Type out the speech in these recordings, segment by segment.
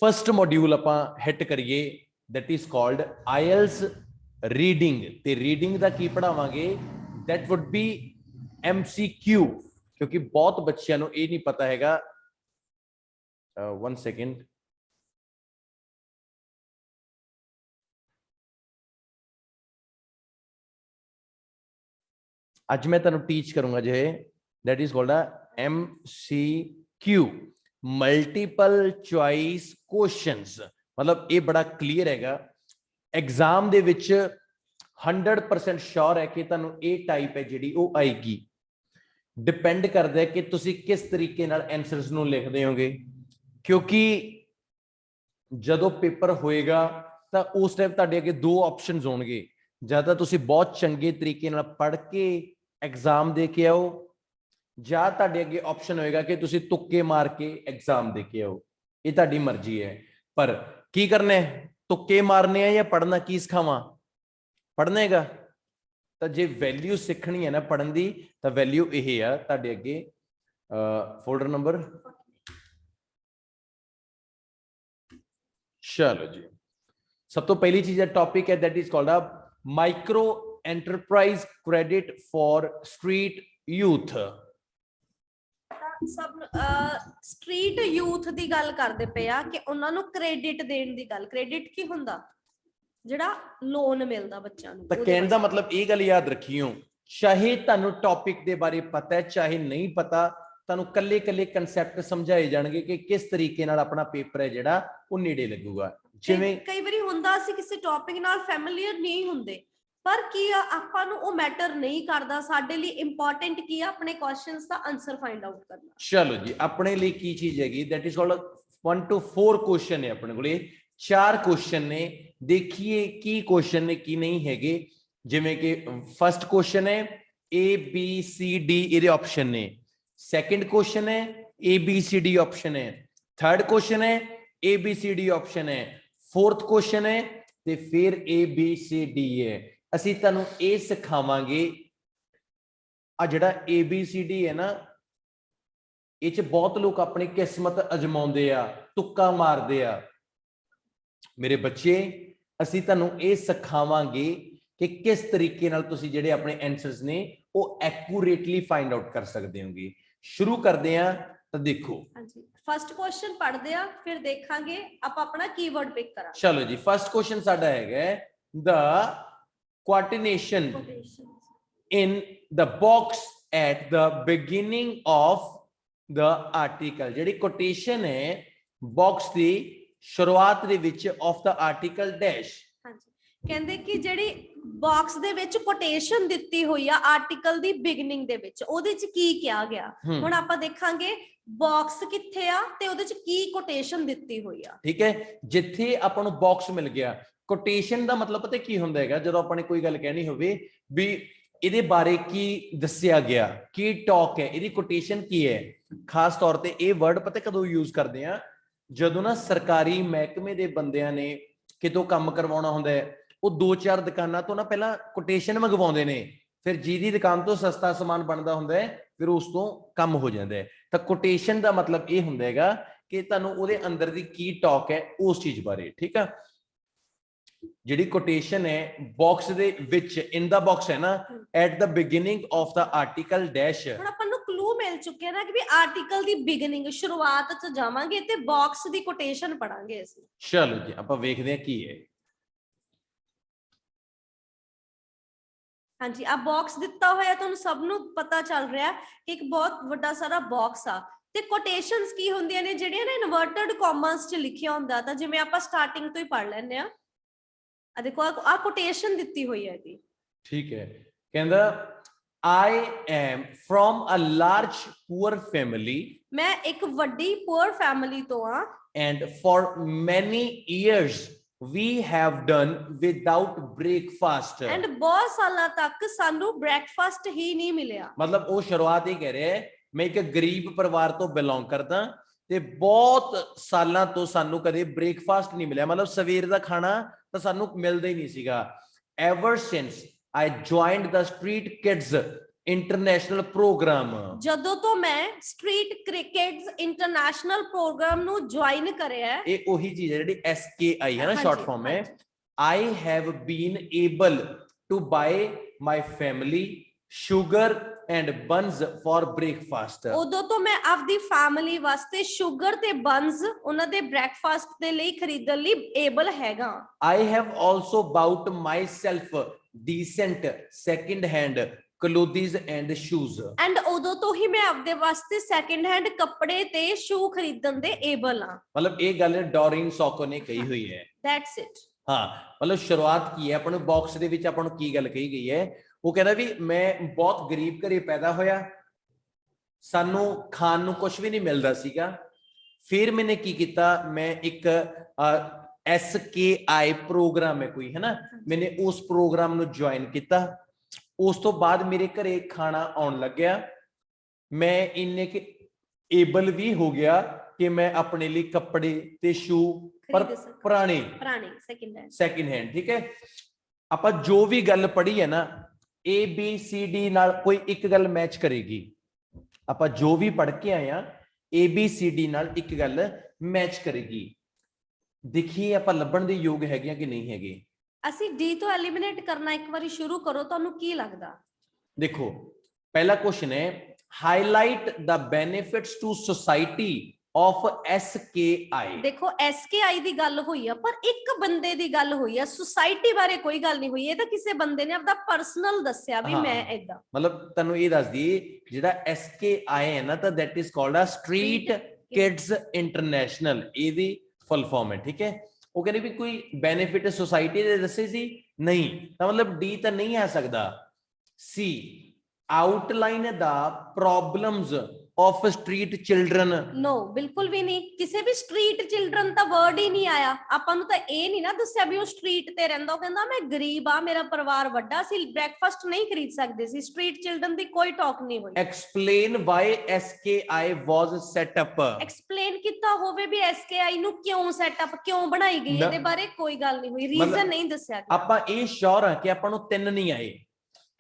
First module आपां hit करिए that is called IELTS reading ते रीडिंग दा की पढ़ावांगे दैट वुड बी MCQ क्योंकि बहुत बच्चों को ये नहीं पता हैगा। 1 सेकेंड आज मैं तुहानू टीच करूंगा जो that is called MCQ multiple choice questions. मतलब ये बड़ा क्लीयर हैगा एग्जाम दे विच 100% श्योर है कि तुहानू ये टाइप है जिहड़ी वो आएगी। डिपेंड करता है कि तुसी किस तरीके नाल आंसर्स नू लिखदे होगे क्योंकि जदों पेपर होएगा तो उस टाइम तुहाडे अगे दो ऑप्शंस होणगे ਜਾਂ ਤਾਂ ਤੁਸੀਂ बहुत चंगे तरीके नाल पढ़ के एग्जाम दे के आओ ਜਾਂ ਤੁਹਾਡੇ ਅੱਗੇ ऑप्शन होएगा कि ਤੁਸੀਂ तुक्के मार के एग्जाम दे के आओ। ये ਤੁਹਾਡੀ मर्जी है पर की करना है तुक्के मारने हैं या पढ़ना की सिखावां पढ़ने का। तो जे वैल्यू सीखनी है ना पढ़न दी तो वैल्यू यह है ਤੁਹਾਡੇ ਅੱਗੇ फोल्डर नंबर चलो जी। सब तो पहली चीज है टॉपिक है that is called a micro enterprise credit for street youth. सब स्ट्रीट यूथ दी गल करदे पे आ कि उन्हां नू क्रेडिट देण दी गल। क्रेडिट की हुंदा जिहड़ा लोन मिलदा बच्चों नू। तो कहने दा मतलब ये गल याद रखियो चाहे तुहानू टॉपिक दे बारे पता है चाहे नहीं पता तुहानू कल्ले कल्ले कंसैप्ट समझाए जाणगे कि किस तरीके नाल अपना पेपर है जिहड़ा वो नेड़े लगूगा। जिवें कई बारी हुंदा असीं किसी टॉपिक नाल फैमिलियर नहीं हुंदे पर की आपां नू ओ मैटर नहीं करदा। साडे लई इंपॉर्टेंट की है अपने क्वेश्चंस दा आंसर फाइंड आउट करना। चलो जी अपने लिए की चीज हैगी that is called 1 to 4 question है अपने कोले 4 क्वेश्चन ने। देखिए की क्वेश्चन ने की नहीं हैगे जिवें कि फर्स्ट क्वेश्चन है ABCD ये ऑप्शन ने। सेकंड क्वेश्चन है ABCD ऑप्शन है। थर्ड क्वेश्चन है ABCD ऑप्शन है। फोर्थ क्वेश्चन है ते फिर ABCD है। ਅਸੀਂ ਤੁਹਾਨੂੰ ਇਹ ਸਿਖਾਵਾਂਗੇ ਆ ਜਿਹੜਾ ABCD ਹੈ ਨਾ ਇਹ ਚ ਬਹੁਤ ਲੋਕ ਆਪਣੀ ਕਿਸਮਤ ਅਜਮਾਉਂਦੇ ਆ ਤੁੱਕਾ ਮਾਰਦੇ ਆ। ਮੇਰੇ ਬੱਚੇ ਅਸੀਂ ਤੁਹਾਨੂੰ ਇਹ ਸਿਖਾਵਾਂਗੇ ਕਿ ਕਿਸ ਤਰੀਕੇ ਨਾਲ ਤੁਸੀਂ ਜਿਹੜੇ ਆਪਣੇ ਆਨਸਰਸ ਨੇ ਉਹ ਐਕੂਰੇਟਲੀ ਫਾਈਂਡ ਆਊਟ ਕਰ ਸਕਦੇ ਹੋਗੇ। ਸ਼ੁਰੂ ਕਰਦੇ ਆ ਤਾਂ ਦੇਖੋ ਹਾਂਜੀ फर्स्ट क्वेश्चन पढ़ते हैं फिर देखांगे आप अपना कीवर्ड पिक करा। चलो जी फर्स्ट क्वेश्चन साडा है the quotation in the box at the beginning of the article। ਜਿਹੜੀ quotation है box ਦੀ शुरुआत ਦੇ ਵਿੱਚ of the article dash। ਹਾਂਜੀ ਕਹਿੰਦੇ ਕਿ ਜਿਹੜੀ ਬਾਕਸ ਦੇ ਵਿੱਚ ਕੋਟੇਸ਼ਨ ਦਿੱਤੀ ਹੋਈ ਆ ਆਰਟੀਕਲ ਦੀ ਬਿਗਨਿੰਗ ਦੇ ਵਿੱਚ ਉਹਦੇ ਚ ਕੀ ਕਿਹਾ ਗਿਆ। ਹੁਣ ਆਪਾਂ ਦੇਖਾਂਗੇ ਬਾਕਸ ਕਿੱਥੇ ਆ ਤੇ ਉਹਦੇ ਚ ਕੀ ਕੋਟੇਸ਼ਨ ਦਿੱਤੀ ਹੋਈ ਆ। ਠੀਕ ਹੈ ਜਿੱਥੇ ਆਪਾਂ ਨੂੰ ਬਾਕਸ ਮਿਲ ਗਿਆ ਕੋਟੇਸ਼ਨ ਦਾ ਮਤਲਬ ਪਤਾ ਕੀ ਹੁੰਦਾ ਹੈਗਾ ਜਦੋਂ ਆਪਾਂ ਨੇ ਕੋਈ ਗੱਲ ਕਹਿਣੀ ਹੋਵੇ ਵੀ ਇਹਦੇ ਬਾਰੇ ਕੀ ਦੱਸਿਆ ਗਿਆ ਕੀ ਟਾਕ ਹੈ ਇਹਦੀ ਕੋਟੇਸ਼ਨ ਕੀ ਹੈ। ਖਾਸ ਤੌਰ ਤੇ ਇਹ ਵਰਡ ਪਤਾ ਕਦੋਂ ਯੂਜ਼ ਕਰਦੇ ਆ ਜਦੋਂ ਨਾ ਸਰਕਾਰੀ ਮਹਿਕਮੇ ਦੇ ਬੰਦਿਆਂ ਨੇ ਕਿਤੋਂ ਕੰਮ ਕਰਵਾਉਣਾ ਹੁੰਦਾ ਹੈ ਉਹ 2-4 ਦੁਕਾਨਾਂ ਤੋਂ ਨਾ ਪਹਿਲਾਂ ਕੋਟੇਸ਼ਨ ਮੰਗਵਾਉਂਦੇ ਨੇ ਫਿਰ ਜਿਹਦੀ ਦੁਕਾਨ ਤੋਂ ਸਸਤਾ ਸਮਾਨ ਬਣਦਾ ਹੁੰਦਾ ਹੈ ਫਿਰ ਉਸ ਤੋਂ ਕੰਮ ਹੋ ਜਾਂਦਾ ਹੈ। ਤਾਂ ਕੋਟੇਸ਼ਨ ਦਾ ਮਤਲਬ ਇਹ ਹੁੰਦਾ ਹੈਗਾ ਕਿ ਤੁਹਾਨੂੰ ਉਹਦੇ ਅੰਦਰ ਦੀ ਕੀ ਟਾਕ ਹੈ ਉਸ ਚੀਜ਼ ਬਾਰੇ। ਠੀਕ ਆ ਜਿਹੜੀ ਕੋਟੇਸ਼ਨ ਹੈ ਬਾਕਸ ਦੇ ਵਿੱਚ ਇਨ ਦਾ ਬਾਕਸ ਹੈ ਨਾ at the beginning of the article dash. ਹੁਣ ਆਪਾਂ ਨੂੰ ਕਲੂ ਮਿਲ ਚੁੱਕਿਆ ਨਾ ਕਿ ਵੀ ਆਰਟੀਕਲ ਦੀ ਬਿਗਿਨਿੰਗ ਸ਼ੁਰੂਆਤ ਚ ਜਾਵਾਂਗੇ ਤੇ ਬਾਕਸ ਦੀ ਕੋਟੇਸ਼ਨ ਪੜਾਂਗੇ ਅਸੀਂ। ਚਲੋ ਜੀ ਆਪਾਂ ਵੇਖਦੇ ਹਾਂ ਕੀ ਹੈ। हाँ जी आ बॉक्स दिता होया तुहानू सब नू पता चल रहा कि एक बहुत वड्डा सारा बॉक्स आ ते कोटेशंस की हुंदियां ने जिहड़ियां ने इन्वर्टेड कॉमास च लिखिया हुंदा तां जिवें आपां स्टार्टिंग तो ही पढ़ लैंदे आ देखो आ कोटेशन दित्ती होई है दी। ठीक है कहंदा I am from a large poor family मैं एक वड्डी पुअर फैमिली तो आ and for many years we have done without breakfast and बहुत साल तक सानू ब्रेकफास्ट ही नहीं मिलिया। मतलब वो शुरुआत ही कह रहे हैं मैं एक गरीब परिवार तो बिलोंग करदा ते बहुत सालां तो सानू कदे ब्रेकफास्ट नहीं मिलिया मतलब सवेर दा खाना तो सानू मिलदा ही नहीं सीगा। ever since I joined the street kids international program. ਜਦੋਂ ਤੋਂ ਮੈਂ ਸਟਰੀਟ ਕ੍ਰਿਕਟਸ ਇੰਟਰਨੈਸ਼ਨਲ ਪ੍ਰੋਗਰਾਮ ਨੂੰ ਜੁਆਇਨ ਕਰਿਆ ਹੈ, ਇਹ ਉਹੀ ਚੀਜ਼ ਹੈ ਜਿਹੜੀ SKI ਹੈ ਨਾ, ਹਾਂਜੀ, ਸ਼ਾਰਟ ਫਾਰਮ ਹੈ। I have been able to buy my family sugar and buns for breakfast। ਉਦੋਂ ਤੋਂ ਮੈਂ ਆਪਦੀ ਫੈਮਿਲੀ ਵਾਸਤੇ ਸ਼ੂਗਰ ਤੇ ਬਨਸ ਉਹਨਾਂ ਦੇ ਬ੍ਰੇਕਫਾਸਟ ਦੇ ਲਈ ਖਰੀਦਣ ਲਈ ਏਬਲ ਹੈਗਾ। I have also bought myself decent second hand clothes and shoes। And ਉਦੋਂ ਤੋਂ ਹੀ ਮੈਂ ਆਪਦੇ ਵਾਸਤੇ ਸੈਕੰਡ ਹੈਂਡ ਕੱਪੜੇ ਤੇ ਸ਼ੂ ਖਰੀਦਣ ਦੇ ਏਬਲ ਹਾਂ। ਮਤਲਬ ਇਹ ਗੱਲ ਡੋਰਿਨ ਸੋਕੋ ਨੇ ਕਹੀ ਹੋਈ ਹੈ। That's it. ਹਾਂ, ਮਤਲਬ ਸ਼ੁਰੂਆਤ ਕੀ ਹੈ, ਆਪਾਂ ਨੂੰ ਬਾਕਸ ਦੇ ਵਿੱਚ ਆਪਾਂ ਨੂੰ ਕੀ ਗੱਲ ਕਹੀ ਗਈ ਹੈ, ਉਹ ਕਹਿੰਦਾ ਵੀ ਮੈਂ ਬਹੁਤ ਗਰੀਬ ਘਰੇ ਪੈਦਾ ਹੋਇਆ, ਸਾਨੂੰ ਖਾਣ ਨੂੰ ਕੁਝ ਵੀ ਨਹੀਂ ਮਿਲਦਾ ਸੀਗਾ, ਫਿਰ ਮੈਨੇ ਕੀ ਕੀਤਾ, ਮੈਂ ਇੱਕ SKI ਪ੍ਰੋਗਰਾਮ ਹੈ ਕੋਈ, ਹੈ ਨਾ, ਮੈਨੇ ਉਸ ਪ੍ਰੋਗਰਾਮ ਨੂੰ ਜੁਆਇਨ ਕੀਤਾ। ਉਸ ਤੋਂ ਬਾਅਦ ਮੇਰੇ ਘਰੇ ਖਾਣਾ ਆਉਣ ਲੱਗਿਆ, ਮੈਂ ਇੰਨੇ ਕਿ ਏਬਲ ਵੀ ਹੋ ਗਿਆ ਕਿ ਮੈਂ ਆਪਣੇ ਲਈ ਕੱਪੜੇ ਤੇ ਸ਼ੂ ਪਰ ਪੁਰਾਣੇ ਸੈਕਿੰਡ ਹੈਂਡ। ਠੀਕ ਹੈ, ਆਪਾਂ ਜੋ ਵੀ ਗੱਲ ਪੜ੍ਹੀ ਹੈ ਨਾ, ABCD ਨਾਲ ਕੋਈ ਇੱਕ ਗੱਲ ਮੈਚ ਕਰੇਗੀ। ਆਪਾਂ ਜੋ ਵੀ ਪੜ੍ਹ ਕੇ ਆਏ ਆ ABCD ਨਾਲ ਇੱਕ ਗੱਲ ਮੈਚ ਕਰੇਗੀ। ਦੇਖੀਏ ਆਪਾਂ ਲੱਭਣ ਦੇ ਯੋਗ ਹੈਗੇ ਕਿ ਨਹੀਂ ਹੈਗੇ। ਅਸੀਂ D ਤੋਂ ਐਲੀਮੀਨੇਟ ਕਰਨਾ ਇੱਕ ਵਾਰੀ ਸ਼ੁਰੂ ਕਰੋ, ਤੁਹਾਨੂੰ ਕੀ ਲੱਗਦਾ? ਦੇਖੋ, ਪਹਿਲਾ ਕੁਐਸਚਨ ਹੈ, ਹਾਈਲਾਈਟ ਦਾ benefits to society of SKI। ਦੇਖੋ SKI ਦੀ ਗੱਲ ਹੋਈ ਆ, ਪਰ ਇੱਕ ਬੰਦੇ ਦੀ ਗੱਲ ਹੋਈ ਆ, ਸੁਸਾਇਟੀ ਬਾਰੇ ਕੋਈ ਗੱਲ ਨਹੀਂ ਹੋਈ। ਇਹ ਤਾਂ ਕਿਸੇ ਬੰਦੇ ਨੇ ਆਪਦਾ ਪਰਸਨਲ ਦੱਸਿਆ ਵੀ ਮੈਂ ਏਦਾਂ। ਮਤਲਬ ਤੁਹਾਨੂੰ ਇਹ ਦੱਸ ਦਈਏ, ਜਿਹੜਾ SKI ਹੈ ਨਾ, ਤਾਂ ਦੈਟ ਇਜ਼ ਕਾਲਡ ਆ ਸਟਰੀਟ ਕਿਡਸ ਇੰਟਰਨੈਸ਼ਨਲ, ਇਹਦੀ ਫੁੱਲ ਫਾਰਮ ਹੈ। ਠੀਕ ਹੈ, ਉਹ ਕਹਿੰਦੇ ਵੀ ਕੋਈ ਬੈਨੀਫਿਟ ਸੋਸਾਇਟੀ ਦੇ ਦੱਸੇ ਸੀ, ਨਹੀਂ, ਤਾਂ ਮਤਲਬ D ਤਾਂ ਨਹੀਂ ਆ ਸਕਦਾ। C, ਆਊਟਲਾਈਨ ਦਾ problems of street children. No, ਬਿਲਕੁਲ ਵੀ ਨਹੀਂ। ਕਿਸੇ ਵੀ ਸਟਰੀਟ ਚਿਲਡਰਨ ਤਾਂ ਵਰਡ ਹੀ ਨਹੀਂ ਆਇਆ। ਆਪਾਂ ਨੂੰ ਤਾਂ ਇਹ ਨਹੀਂ ਨਾ ਦੱਸਿਆ ਵੀ ਉਹ ਸਟਰੀਟ ਤੇ ਰਹਿੰਦਾ। ਉਹ ਕਹਿੰਦਾ ਮੈਂ ਗਰੀਬ ਆ, ਮੇਰਾ ਪਰਿਵਾਰ ਵੱਡਾ ਸੀ, ਬ੍ਰੇਕਫਾਸਟ ਨਹੀਂ ਖਰੀਦ ਸਕਦੇ ਸੀ। ਸਟਰੀਟ ਚਿਲਡਰਨ ਦੀ ਕੋਈ ਟਾਕ ਨਹੀਂ ਹੋਈ। ਐਕਸਪਲੇਨ ਵਾਈ SKI ਵਾਸ ਸੈਟ ਅਪ। ਐਕਸਪਲੇਨ ਕੀਤਾ ਹੋਵੇ ਵੀ SKI ਨੂੰ ਕਿਉਂ ਸੈਟ ਅਪ, ਕਿਉਂ ਬਣਾਈ ਗਈ, ਇਹਦੇ ਬਾਰੇ ਕੋਈ ਗੱਲ ਨਹੀਂ ਹੋਈ, ਰੀਜ਼ਨ ਨਹੀਂ ਦੱਸਿਆ। ਆਪਾਂ ਇਹ ਸ਼ੋਰ ਆ ਕਿ ਆਪਾਂ ਨੂੰ 3 ਨਹੀਂ ਆਏ,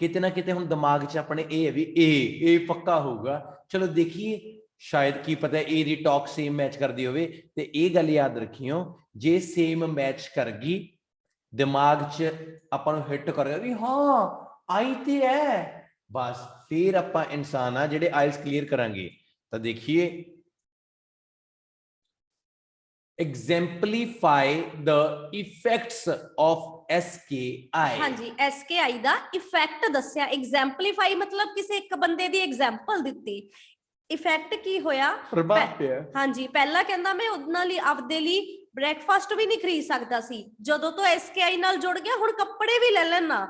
ਕਿਤੇ ਨਾ ਕਿਤੇ ਹੁਣ ਦਿਮਾਗ 'ਚ ਆਪਣੇ ਇਹ ਹੈ ਵੀ ਇਹ ਪੱਕਾ ਹੋਊਗਾ। ਚਲੋ ਦੇਖੀਏ, ਸ਼ਾਇਦ ਕੀ ਪਤਾ A the talk same match ਕਰਦੀ ਹੋਵੇ। ਤੇ ਇਹ ਗੱਲ ਯਾਦ ਰੱਖਿਓ, ਜੇ ਸੇਮ ਮੈਚ ਕਰ ਗਈ, ਦਿਮਾਗ 'ਚ ਆਪਾਂ ਨੂੰ ਹਿੱਟ ਕਰੇਗਾ ਵੀ ਹਾਂ ਆਈ ਤੇ ਹੈ, ਬਸ ਫਿਰ ਆਪਾਂ ਇਨਸਾਨ ਆ ਜਿਹੜੇ ਆਇਲਸ ਕਲੀਅਰ ਕਰਾਂਗੇ। ਤਾਂ ਦੇਖੀਏ, exemplify the effects of SKI। ਹਾਂਜੀ, SKI ਦਾ ਇਫੈਕਟ ਦੱਸਿਆ। ਐਗਜ਼ੈਂਪਲੀਫਾਈ ਮਤਲਬ ਕਿਸੇ ਇੱਕ ਬੰਦੇ ਦੀ ਐਗਜ਼ਾਮਪਲ ਦਿੱਤੀ। ਇਫੈਕਟ ਕੀ ਹੋਇਆ? ਪ੍ਰਭਾਵ ਪਿਆ। ਹਾਂਜੀ, ਪਹਿਲਾਂ ਕਹਿੰਦਾ ਮੈਂ ਉਹਨਾਂ ਲਈ ਆਪਦੇ ਲਈ ਬ੍ਰੇਕਫਾਸਟ ਵੀ ਨਹੀਂ ਖਰੀਦ ਸਕਦਾ ਸੀ, ਜਦੋਂ ਤੋਂ SKI ਨਾਲ ਜੁੜ ਗਿਆ ਹੁਣ ਕੱਪੜੇ ਵੀ ਲੈ ਲੈਣਾ।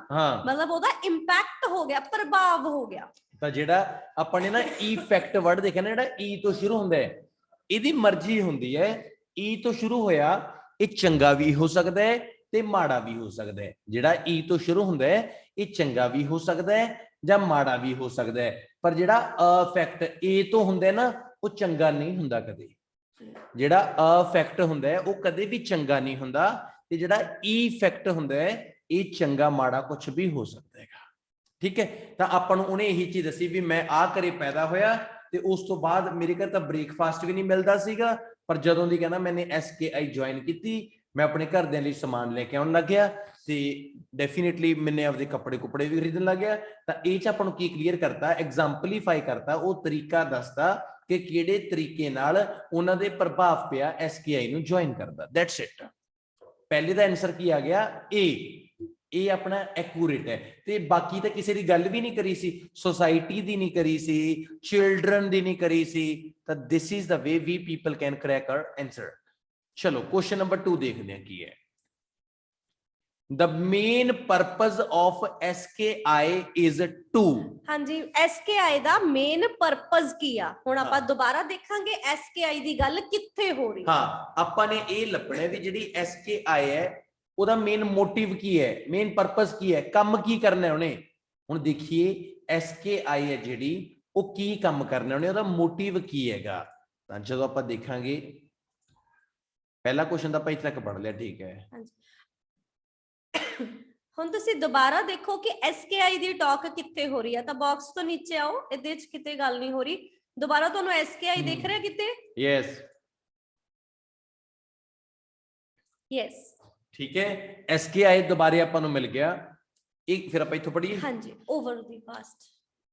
ਮਤਲਬ ਉਹਦਾ ਇੰਪੈਕਟ ਹੋ ਗਿਆ, ਪ੍ਰਭਾਵ ਹੋ ਗਿਆ। ਤਾਂ ਜਿਹੜਾ ਆਪਾਂ ਨੇ ਨਾ ਇਫੈਕਟ ਵਰਡ ਦੇਖਿਆ ਨਾ, ਜਿਹੜਾ E ਤੋਂ ਸ਼ੁਰੂ ਹੁੰਦਾ ਹੈ, ਇਹਦੀ ਮਰਜ਼ੀ ਹੁੰਦੀ ਹੈ। E ਤੋਂ ਸ਼ੁਰੂ ਹੋਇਆ, ਇਹ ਚੰਗਾ ਵੀ ਹੋ ਸਕਦਾ ਹੈ ਤੇ ਮਾੜਾ ਵੀ ਹੋ ਸਕਦਾ ਹੈ। ਜਿਹੜਾ E ਤੋਂ ਸ਼ੁਰੂ ਹੁੰਦਾ ਹੈ, ਇਹ ਚੰਗਾ ਵੀ ਹੋ ਸਕਦਾ ਹੈ ਜਾਂ ਮਾੜਾ ਵੀ ਹੋ ਸਕਦਾ ਹੈ। ਪਰ ਜਿਹੜਾ ਇਫੈਕਟ A ਤੋਂ ਹੁੰਦਾ ਨਾ, ਉਹ ਚੰਗਾ ਨਹੀਂ ਹੁੰਦਾ ਕਦੇ। ਜਿਹੜਾ ਇਫੈਕਟ ਹੁੰਦਾ ਹੈ, ਉਹ ਕਦੇ ਵੀ ਚੰਗਾ ਨਹੀਂ ਹੁੰਦਾ। ਤੇ ਜਿਹੜਾ ਇਫੈਕਟ ਹੁੰਦਾ ਹੈ, ਇਹ ਚੰਗਾ ਮਾੜਾ ਕੁਝ ਵੀ ਹੋ ਸਕਦਾ ਹੈਗਾ। ਠੀਕ ਹੈ, ਤਾਂ ਆਪਾਂ ਨੂੰ ਉਹਨੇ ਇਹੀ ਚੀਜ਼ ਦੱਸੀ ਵੀ ਮੈਂ ਘਰੇ ਪੈਦਾ ਹੋਇਆ ਤੇ ਉਸ ਤੋਂ ਬਾਅਦ ਮੇਰੇ ਘਰ ਤਾਂ ਬ੍ਰੇਕਫਾਸਟ ਵੀ ਨਹੀਂ ਮਿਲਦਾ ਸੀਗਾ, ਪਰ ਜਦੋਂ ਦੀ ਕਹਿੰਦਾ ਮੈਨੇ SKI ਜੁਆਇਨ ਕੀਤੀ, ਮੈਂ ਆਪਣੇ ਘਰਦਿਆਂ ਲਈ ਸਮਾਨ ਲੈ ਕੇ ਆਉਣ ਲੱਗਿਆ ਤੇ ਡੈਫੀਨਿਟਲੀ ਮੈਨੇ ਆਪਦੇ ਕੱਪੜੇ ਵੀ ਖਰੀਦਣ ਲੱਗਿਆ। ਤਾਂ ਇਹ 'ਚ ਆਪਾਂ ਨੂੰ ਕੀ ਕਲੀਅਰ ਕਰਤਾ, ਐਗਜ਼ਾਮਪਲੀਫਾਈ ਕਰਤਾ, ਉਹ ਤਰੀਕਾ ਦੱਸਦਾ ਕਿ ਕਿਹੜੇ ਤਰੀਕੇ ਨਾਲ ਉਹਨਾਂ ਦੇ ਪ੍ਰਭਾਵ ਪਿਆ SKI ਨੂੰ ਜੁਆਇਨ ਕਰਦਾ। That's it. ਪਹਿਲੇ ਦਾ ਆਨਸਰ ਕੀ ਆ ਗਿਆ? ਇਹ ਆਪਣਾ ਐਕੂਰੇਟ ਹੈ। ਤੇ ਬਾਕੀ ਤਾਂ ਕਿਸੇ ਦੀ ਗੱਲ ਵੀ ਨਹੀਂ ਕਰੀ ਸੀ, ਸੋਸਾਇਟੀ ਦੀ ਨਹੀਂ ਕਰੀ ਸੀ, ਚਿਲਡਰਨ ਦੀ ਨਹੀਂ ਕਰੀ ਸੀ। ਤਾਂ this is the way we people can crack our answer. ਚਲੋ ਕੁਐਸਚਨ ਨੰਬਰ 2 ਦੇਖਦੇ ਹਾਂ ਕੀ ਹੈ। The main purpose of SKI is to। ਹਾਂਜੀ, SKI ਦਾ ਮੇਨ ਪਰਪਸ ਕੀ ਆ? ਹੁਣ ਆਪਾਂ ਦੁਬਾਰਾ ਦੇਖਾਂਗੇ SKI ਦੀ ਗੱਲ ਕਿੱਥੇ ਹੋ ਰਹੀ। ਹਾਂ, ਆਪਾਂ ਨੇ ਇਹ ਲੱਭਣਾ ਵੀ ਜਿਹੜੀ SKI ਹੈ, ਉਹਦਾ ਮੇਨ ਮੋਟਿਵ ਕੀ ਹੈ, ਮੇਨ ਪਰਪਸ ਕੀ ਹੈ, ਕੰਮ ਕੀ ਕਰਨਾ ਉਹਨੇ। ਹੁਣ ਦੇਖੀਏ SKI ਹੈ ਜਿਹੜੀ, ਉਹ ਕੀ ਕੰਮ ਕਰਨਾ ਉਹਨੇ, ਉਹਦਾ ਮੋਟਿਵ ਕੀ ਹੈਗਾ। ਤਾਂ ਜਦੋਂ ਆਪਾਂ ਦੇਖਾਂਗੇ, ਪਹਿਲਾ ਕੁਐਸਚਨ ਤਾਂ ਆਪਾਂ ਇੱਥੇ ਤੱਕ ਪੜ੍ਹ ਲਿਆ, ਠੀਕ ਹੈ। ਹੁਣ ਤੁਸੀਂ ਦੁਬਾਰਾ ਦੇਖੋ ਕਿ SKI ਦੀ ਟਾਕ ਕਿੱਥੇ ਹੋ ਰਹੀ ਹੈ, ਤਾਂ ਬਾਕਸ ਤੋਂ ਨੀਚੇ ਆਓ, ਇਹਦੇ ਵਿੱਚ ਕਿਤੇ ਗੱਲ ਨਹੀਂ ਹੋ ਰਹੀ। ਦੁਬਾਰਾ ਤੁਹਾਨੂੰ SKI ਦਿਖ ਰਿਹਾ ਕਿਤੇ? ਯੈਸ ਯੈਸ, ਠੀਕ ਹੈ, SKI ਦੁਬਾਰੇ ਆਪਾਂ ਨੂੰ ਮਿਲ ਗਿਆ। ਇੱਕ ਫਿਰ ਆਪਾਂ ਇੱਥੋਂ ਪੜੀਏ। ਹਾਂਜੀ, ਓਵਰ ਦੀ ਪਾਸਟ,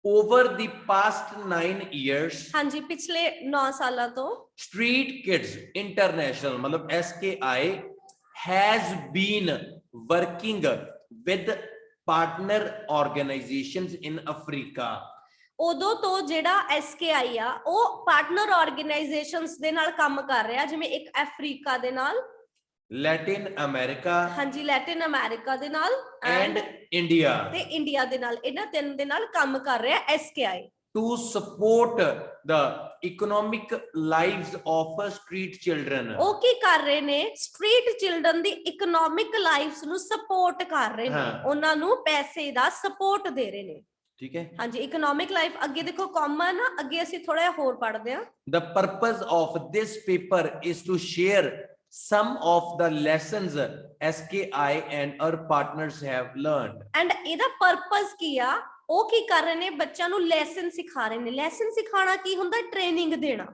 ਓਵਰ ਦੀ ਪਾਸਟ 9 years, ਹਾਂਜੀ ਪਿਛਲੇ 9 ਸਾਲਾਂ ਤੋਂ Street Kids International मतलब SKI has been working with partner organizations in Africa। ਉਦੋਂ ਤੋਂ ਜਿਹੜਾ SKI ਆ ਉਹ ਪਾਰਟਨਰ ਆਰਗੇਨਾਈਜੇਸ਼ਨਸ ਦੇ ਨਾਲ ਕੰਮ ਕਰ ਰਿਹਾ, ਜਿਵੇਂ ਇੱਕ ਅਫਰੀਕਾ ਦੇ ਨਾਲ, Latin America, ਹਾਂਜੀ ਲੈਟਿਨ ਅਮਰੀਕਾ ਦੇ ਨਾਲ, and India, ਤੇ ਇੰਡੀਆ ਦੇ ਨਾਲ, ਇਹਨਾਂ ਤਿੰਨ ਦੇ ਨਾਲ ਕੰਮ ਕਰ ਰਿਹਾ SKI। to support the economic lives of street children। ਉਹ ਕੀ ਕਰ ਰਹੇ ਨੇ? ਸਟਰੀਟ ਚਿਲਡਰਨ ਦੀ ਇਕਨੋਮਿਕ ਲਾਈਫਸ ਨੂੰ ਸਪੋਰਟ ਕਰ ਰਹੇ ਨੇ, ਉਹਨਾਂ ਨੂੰ ਪੈਸੇ ਦਾ ਸਪੋਰਟ ਦੇ ਰਹੇ ਨੇ। ਠੀਕ ਹੈ, ਹਾਂਜੀ, ਇਕਨੋਮਿਕ ਲਾਈਫ ਅੱਗੇ ਦੇਖੋ ਕਾਮਨ ਆ, ਅੱਗੇ ਅਸੀਂ ਥੋੜਾ ਜਿਹਾ ਹੋਰ ਪੜ੍ਹਦੇ ਹਾਂ। The purpose of this paper is to share some of the lessons SKI and our partners have learned। And ਇਹਦਾ ਪਰਪਸ ਕੀ ਆ? ਉਹ ਕੀ ਕਰ ਰਹੇ ਨੇ? ਬੱਚਿਆਂ ਨੂੰ ਲੈਸਨ ਸਿਖਾ ਰਹੇ ਨੇ। ਲੈਸਨ ਸਿਖਾਉਣਾ ਕੀ ਹੁੰਦਾ? ਟ੍ਰੇਨਿੰਗ ਦੇਣਾ।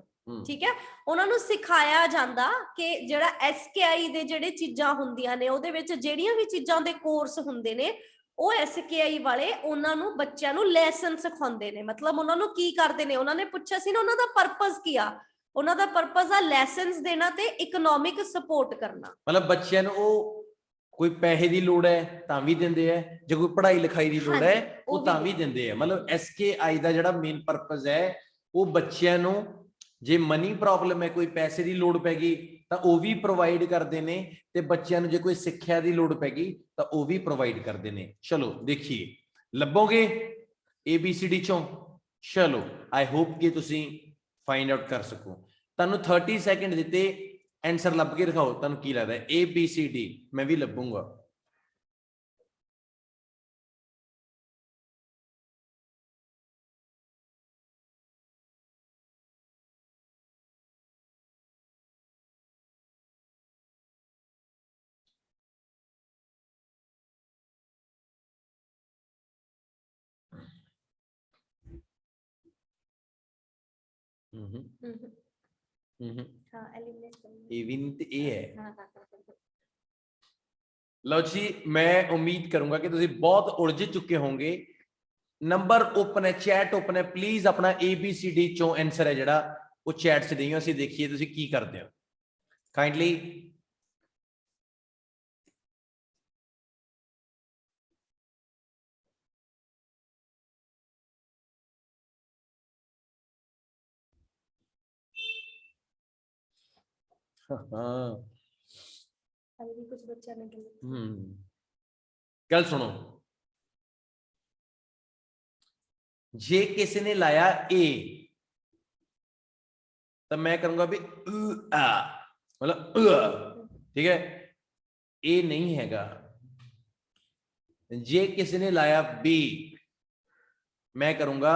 ਠੀਕ ਹੈ, ਉਹਨਾਂ ਨੂੰ ਸਿਖਾਇਆ ਜਾਂਦਾ ਕਿ ਜਿਹੜਾ SKI ਦੇ ਜਿਹੜੇ ਚੀਜ਼ਾਂ ਹੁੰਦੀਆਂ ਨੇ, ਉਹਦੇ ਵਿੱਚ ਜਿਹੜੀਆਂ ਵੀ ਚੀਜ਼ਾਂ ਦੇ ਕੋਰਸ ਹੁੰਦੇ ਨੇ, ਉਹ SKI ਵਾਲੇ ਉਹਨਾਂ ਨੂੰ ਬੱਚਿਆਂ ਨੂੰ ਲੈਸਨ ਸਿਖਾਉਂਦੇ ਨੇ। ਮਤਲਬ ਉਹਨਾਂ ਨੂੰ ਕੀ ਕਰਦੇ ਨੇ? ਉਹਨਾਂ ਨੇ ਪੁੱਛਿਆ ਸੀ ਨਾ, ਉਹਨਾਂ ਦਾ ਪਰਪਸ ਕੀ ਆ? ਉਹਨਾਂ ਦਾ ਪਰਪਸ ਆ ਲੈਸਨਸ ਦੇਣਾ ਤੇ ਇਕਨੋਮਿਕ ਸਪੋਰਟ ਕਰਨਾ। ਮਤਲਬ ਬੱਚਿਆਂ ਨੂੰ ਉਹ ਕੋਈ ਪੈਸੇ ਦੀ ਲੋੜ ਹੈ ਤਾਂ ਵੀ ਦਿੰਦੇ ਆ, ਜੇ ਕੋਈ ਪੜ੍ਹਾਈ ਲਿਖਾਈ ਦੀ ਲੋੜ ਹੈ ਉਹ ਤਾਂ ਵੀ ਦਿੰਦੇ ਆ। ਮਤਲਬ SKI ਦਾ ਜਿਹੜਾ ਮੇਨ ਪਰਪਸ ਹੈ, ਉਹ ਬੱਚਿਆਂ ਨੂੰ ਜੇ ਮਨੀ ਪ੍ਰੋਬਲਮ ਹੈ, ਕੋਈ ਪੈਸੇ ਦੀ ਲੋੜ ਪੈ ਗਈ ਤਾਂ ਉਹ ਵੀ ਪ੍ਰੋਵਾਈਡ ਕਰਦੇ ਨੇ, ਤੇ ਬੱਚਿਆਂ ਨੂੰ ਜੇ ਕੋਈ ਸਿੱਖਿਆ ਦੀ ਲੋੜ ਪੈ ਗਈ ਤਾਂ ਉਹ ਵੀ ਪ੍ਰੋਵਾਈਡ ਕਰਦੇ ਨੇ। ਚਲੋ ਦੇਖੀਏ, ਲੱਭੋਗੇ ABCD ਚੋਂ? ਚਲੋ ਆਈ ਹੋਪ ਕਿ ਤੁਸੀਂ ਫਾਈਂਡ ਆਊਟ ਕਰ ਸਕੋ। ਤੁਹਾਨੂੰ 30 ਸੈਕਿੰਡ ਦਿੱਤੇ, ਆਨਸਰ ਲੱਭ ਕੇ ਦਿਖਾਓ। ਤੁਹਾਨੂੰ ਕੀ ਲੱਗਦਾ ਹੈ? ABCD ਮੈਂ ਵੀ ਲੱਭੂੰਗਾ। ਹਾਂ, ਐਲੀਮੀਨੇਟ ਕਰਨਾ। ਇਹ ਵੀ ਨਹੀਂ ਤੇ ਇਹ ਹੈ। ਲਓ ਜੀ, ਮੈਂ ਉਮੀਦ ਕਰੂੰਗਾ ਕਿ ਤੁਸੀਂ ਬਹੁਤ ਉਲਝ ਚੁੱਕੇ ਹੋਵੋਗੇ। ਨੰਬਰ ਓਪਨ ਹੈ, ਚੈਟ ਓਪਨ ਹੈ, ਪਲੀਜ਼ ਆਪਣਾ ABCD ਚੋਂ ਆਨਸਰ ਹੈ ਜਿਹੜਾ ਉਹ ਚੈਟ 'ਚ ਦਿਓ, ਅਸੀਂ ਦੇਖੀਏ ਤੁਸੀਂ ਕੀ ਕਰਦੇ ਹੋ। ਕਾਈਂਡਲੀ ਹਾਂ, ਅभी कुछ बच्चा ने ਗੱਲ ਸੁਣੋ। ਜੇ ਕਿਸੇ ਨੇ ਲਾਇਆ A ਤਾਂ ਮੈਂ ਕਰੂੰਗਾ ਵੀ ਮਤਲਬ ਠੀਕ ਹੈ, A ਨਹੀਂ ਹੈਗਾ। ਜੇ ਕਿਸੇ ਨੇ ਲਾਇਆ B ਮੈਂ ਕਰੂੰਗਾ